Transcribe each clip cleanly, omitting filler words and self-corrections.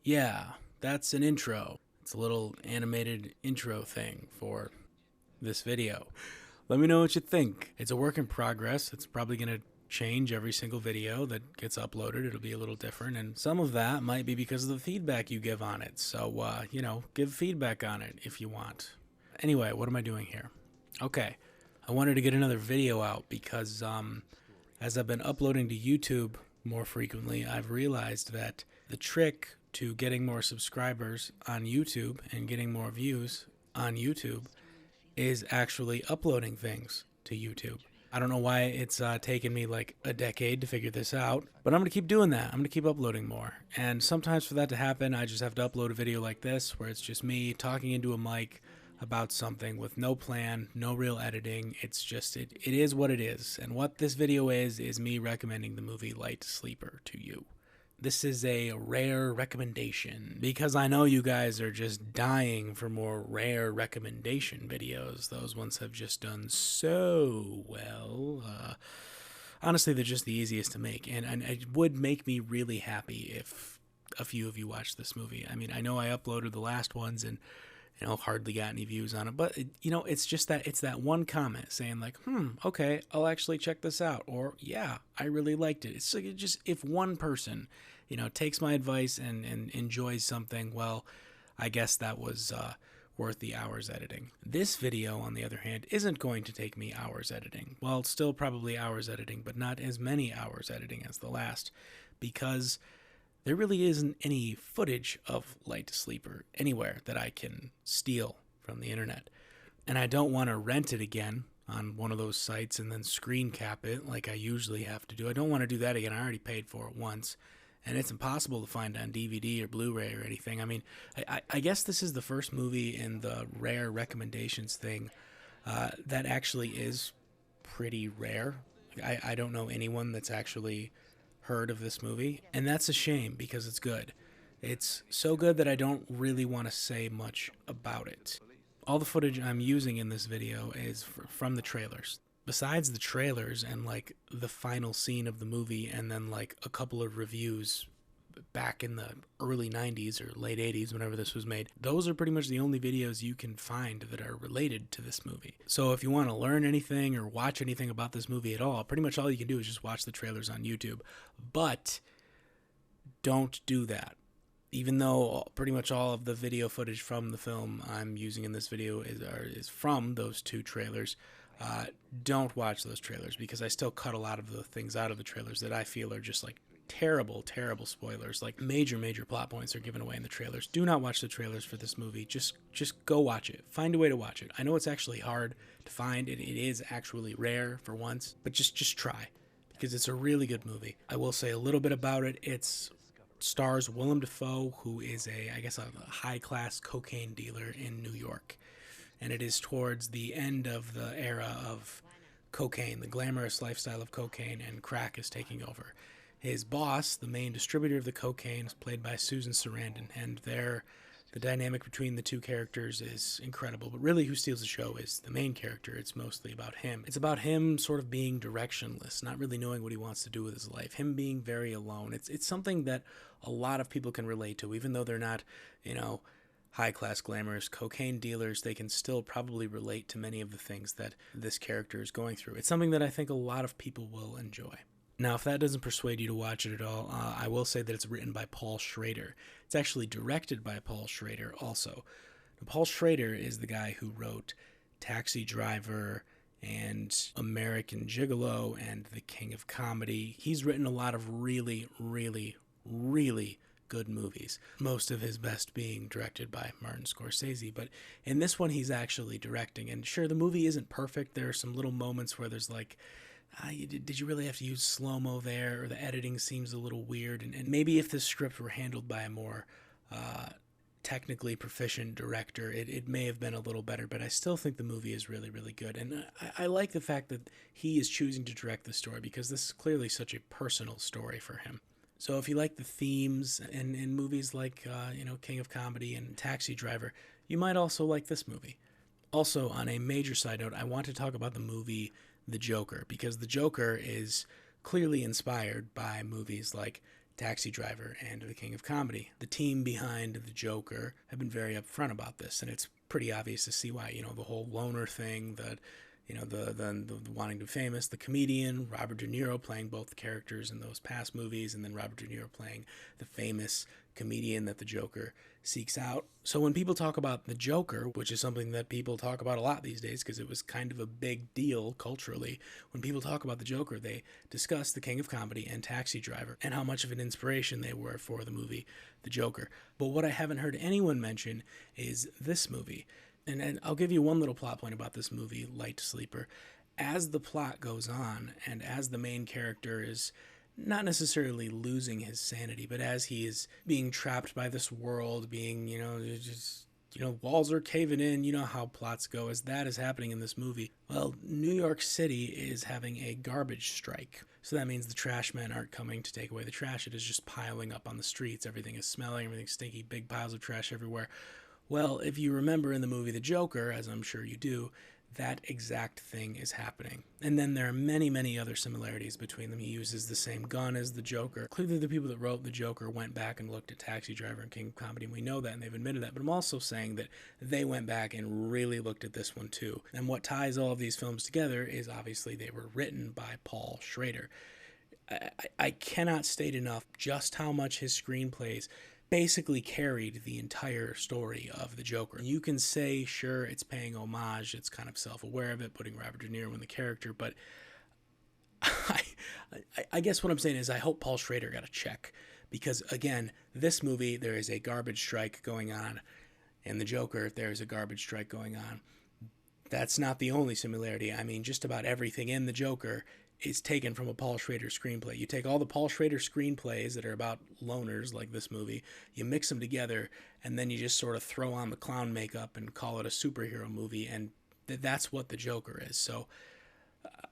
Yeah, that's an intro. It's a little animated intro thing for this video. Let me know what you think. It's a work in progress. It's probably going to change every single video that gets uploaded. It'll be a little different, and some of that might be because of the feedback you give on it. So, give feedback on it if you want. Anyway, what am I doing here? Okay, I wanted to get another video out because as I've been uploading to YouTube more frequently, I've realized that the trick to getting more subscribers on YouTube and getting more views on YouTube is actually uploading things to YouTube. I don't know why it's taken me like a decade to figure this out, but I'm going to keep doing that. I'm going to keep uploading more. And sometimes for that to happen, I just have to upload a video like this where it's just me talking into a mic about something with no plan, no real editing. It's just, it is what it is. And what this video is me recommending the movie Light Sleeper to you. This is a rare recommendation because I know you guys are just dying for more rare recommendation videos. Those ones have just done so well. Honestly, they're just the easiest to make, and it would make me really happy if a few of you watched this movie. I mean, I know I uploaded the last ones and hardly got any views on it, but it's just that it's that one comment saying like, okay, I'll actually check this out, or yeah, I really liked it. It's like if one person, takes my advice and enjoys something, well, I guess that was worth the hours editing. This video, on the other hand, isn't going to take me hours editing. Well, it's still probably hours editing, but not as many hours editing as the last, because there really isn't any footage of Light Sleeper anywhere that I can steal from the internet. And I don't want to rent it again on one of those sites and then screen cap it like I usually have to do. I don't want to do that again. I already paid for it once, and it's impossible to find on DVD or Blu-ray or anything. I mean, I guess this is the first movie in the rare recommendations thing that actually is pretty rare. I don't know anyone that's actually heard of this movie, and that's a shame because it's good. It's so good that I don't really want to say much about it. All the footage I'm using in this video is from the trailers. Besides the trailers and like the final scene of the movie and then like a couple of reviews back in the early 90s or late 80s, whenever this was made, those are pretty much the only videos you can find that are related to this movie. So if you want to learn anything or watch anything about this movie at all, pretty much all you can do is just watch the trailers on YouTube. But don't do that. Even though pretty much all of the video footage from the film I'm using in this video is from those two trailers, don't watch those trailers, because I still cut a lot of the things out of the trailers that I feel are just like terrible spoilers. Like major plot points are given away in the trailers. Do not watch the trailers for this movie. Just go watch it. Find a way to watch it. I know it's actually hard to find. It is actually rare for once, but just try, because it's a really good movie. I will say a little bit about it. It's stars Willem Dafoe, who is a high-class cocaine dealer in New York. And it is towards the end of the era of cocaine. The glamorous lifestyle of cocaine and crack is taking over. His boss, the main distributor of the cocaine, is played by Susan Sarandon, and the dynamic between the two characters is incredible. But really, who steals the show is the main character. It's mostly about him. It's about him sort of being directionless, not really knowing what he wants to do with his life, him being very alone. It's something that a lot of people can relate to, even though they're not, high-class, glamorous cocaine dealers. They can still probably relate to many of the things that this character is going through. It's something that I think a lot of people will enjoy. Now, if that doesn't persuade you to watch it at all, I will say that it's written by Paul Schrader. It's actually directed by Paul Schrader also. Now, Paul Schrader is the guy who wrote Taxi Driver and American Gigolo and The King of Comedy. He's written a lot of really good movies, most of his best being directed by Martin Scorsese. But in this one, he's actually directing. And sure, the movie isn't perfect. There are some little moments where there's like, did you really have to use slow-mo there? Or the editing seems a little weird. And maybe if this script were handled by a more technically proficient director, it may have been a little better. But I still think the movie is really good. And I like the fact that he is choosing to direct the story, because this is clearly such a personal story for him. So if you like the themes in movies like, King of Comedy and Taxi Driver, you might also like this movie. Also, on a major side note, I want to talk about the movie The Joker, because The Joker is clearly inspired by movies like Taxi Driver and The King of Comedy. The team behind The Joker have been very upfront about this, and it's pretty obvious to see why. The whole loner thing, the wanting to be famous, the comedian, Robert De Niro playing both characters in those past movies, and then Robert De Niro playing the famous comedian that the Joker seeks out. So when people talk about the Joker, which is something that people talk about a lot these days because it was kind of a big deal culturally, when people talk about the Joker, they discuss The King of Comedy and Taxi Driver and how much of an inspiration they were for the movie The Joker. But what I haven't heard anyone mention is this movie. And I'll give you one little plot point about this movie, Light Sleeper. As the plot goes on, and as the main character is not necessarily losing his sanity, but as he is being trapped by this world, being, walls are caving in, how plots go, as that is happening in this movie. Well, New York City is having a garbage strike. So that means the trash men aren't coming to take away the trash. It is just piling up on the streets. Everything is smelling, everything's stinky, big piles of trash everywhere. Well, if you remember in the movie The Joker, as I'm sure you do, that exact thing is happening. And then there are many, many other similarities between them. He uses the same gun as the Joker. Clearly the people that wrote The Joker went back and looked at Taxi Driver and King of Comedy, and we know that, and they've admitted that. But I'm also saying that they went back and really looked at this one too. And what ties all of these films together is obviously they were written by Paul Schrader. I cannot state enough just how much his screenplays basically carried the entire story of the Joker. You can say, sure, it's paying homage, it's kind of self-aware of it, putting Robert De Niro in the character, but I guess what I'm saying is I hope Paul Schrader got a check, because again, this movie, there is a garbage strike going on, and the Joker, there is a garbage strike going on. That's not the only similarity. I mean, just about everything in the Joker is taken from a Paul Schrader screenplay. You take all the Paul Schrader screenplays that are about loners, like this movie, you mix them together, and then you just sort of throw on the clown makeup and call it a superhero movie, and that's what the Joker is. So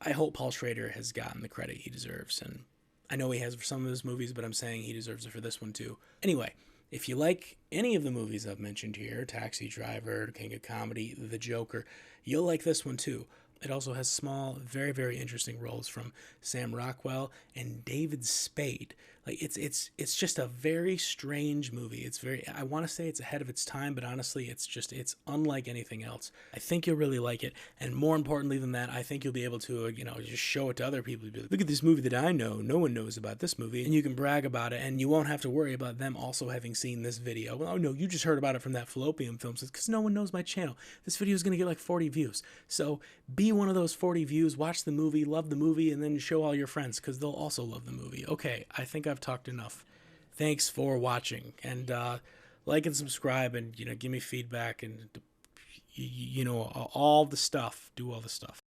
I hope Paul Schrader has gotten the credit he deserves, and I know he has for some of his movies, but I'm saying he deserves it for this one too. Anyway, if you like any of the movies I've mentioned here, Taxi Driver, King of Comedy, The Joker, you'll like this one too. It also has small, very, very interesting roles from Sam Rockwell and David Spade. Like it's just a very strange movie. I want to say it's ahead of its time, but honestly, it's unlike anything else. I think you'll really like it, and more importantly than that, I think you'll be able to, just show it to other people. Be like, look at this movie that I know. No one knows about this movie, and you can brag about it, and you won't have to worry about them also having seen this video. Well, oh no, you just heard about it from that Fallopium film, because no one knows my channel. This video is gonna get like 40 views. So be one of those 40 views. Watch the movie, love the movie, and then show all your friends, because they'll also love the movie. Okay, I think I've talked enough. Thanks for watching, and like and subscribe, and give me feedback, and all the stuff. Do all the stuff.